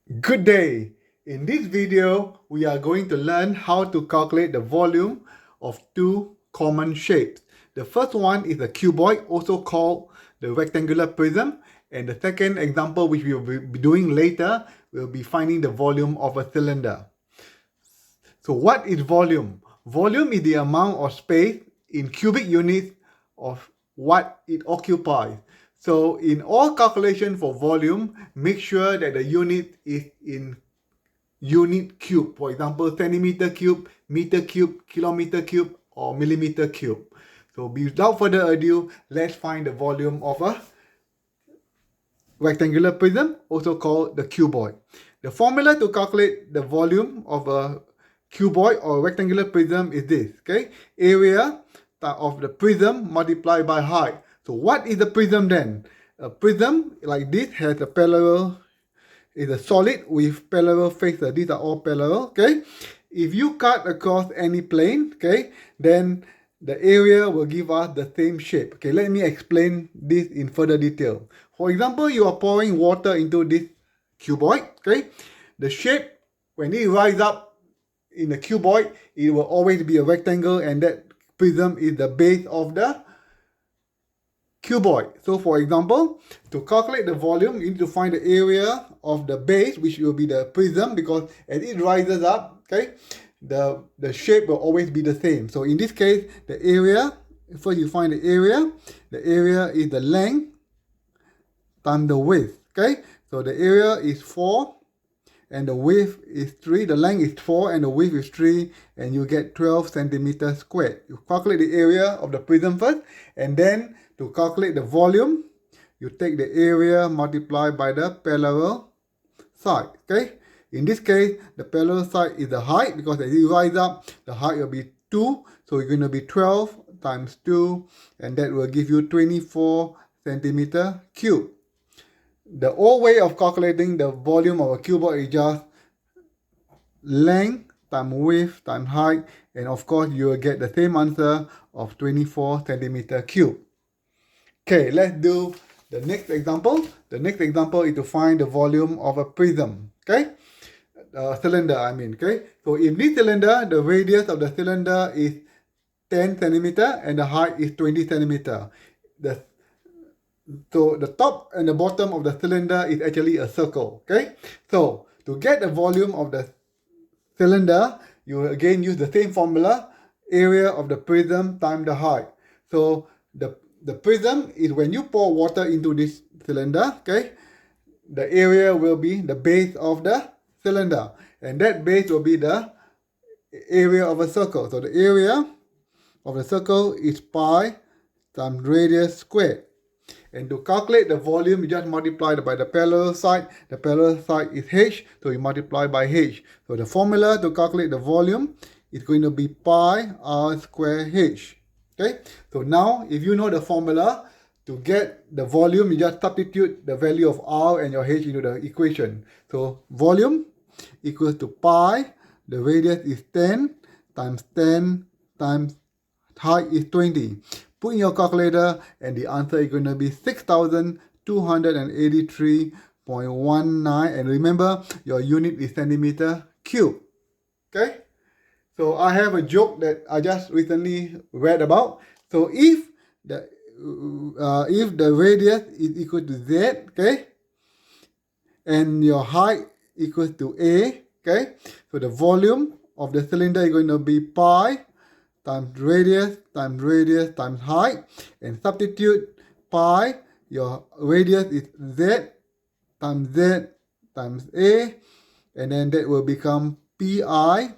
Good day! In this video, we are going to learn how to calculate the volume of two common shapes. The first one is the cuboid, also called the rectangular prism, and the second example, which we will be doing later, will be finding the volume of a cylinder. So what is volume? Volume is the amount of space in cubic units of what it occupies. So in all calculation for volume, make sure that the unit is in unit cube. For example, centimeter cube, meter cube, kilometer cube, or millimeter cube. So without further ado, let's find the volume of a rectangular prism, also called the cuboid. The formula to calculate the volume of a cuboid or rectangular prism is this, okay? Area of the prism multiplied by height. So what is the prism then? A prism like this has a parallel, is a solid with parallel faces. These are all parallel, okay? If you cut across any plane, okay, then the area will give us the same shape. Okay, let me explain this in further detail. For example, you are pouring water into this cuboid, okay? The shape, when it rises up in the cuboid, it will always be a rectangle, and that prism is the base of the cuboid. So for example, to calculate the volume, you need to find the area of the base, which will be the prism, because as it rises up, okay, the shape will always be the same. So in this case, the area, first you find the area is the length times the width, okay? So the area is 4 and the width is 3, the length is 4 and the width is 3, and you get 12 centimeters squared. You calculate the area of the prism first, and then to calculate the volume, you take the area multiplied by the parallel side, okay? In this case, the parallel side is the height, because as you rise up, the height will be 2, so it's going to be 12 times 2, and that will give you 24 centimeter cube. The old way of calculating the volume of a cuboid is just length times width times height, and of course you will get the same answer of 24 centimeter cube. Okay, let's do the next example. The next example is to find the volume of a prism, okay? Cylinder, I mean, okay? So in this cylinder, the radius of the cylinder is 10 centimeter and the height is 20 centimeter. So the top and the bottom of the cylinder is actually a circle, okay? So to get the volume of the cylinder, you will again use the same formula, area of the prism times the height. So the prism is when you pour water into this cylinder, okay? The area will be the base of the cylinder, and that base will be the area of a circle. So the area of the circle is pi times radius squared. And to calculate the volume, you just multiply by the parallel side. The parallel side is h, so you multiply by h. So the formula to calculate the volume is going to be pi r square h. Okay, so now if you know the formula, to get the volume, you just substitute the value of r and your h into the equation. So volume equals to pi, the radius is 10 times height is 20. Put in your calculator, and the answer is going to be 6,283.19. And remember, your unit is centimeter cube. Okay? So I have a joke that I just recently read about. So if the radius is equal to z, okay, and your height equals to a, okay, so the volume of the cylinder is going to be pi times radius times height, and substitute pi, your radius is z times a, and then that will become pi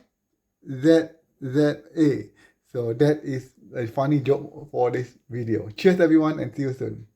z a. So that is a funny joke for this video. Cheers everyone, and see you soon.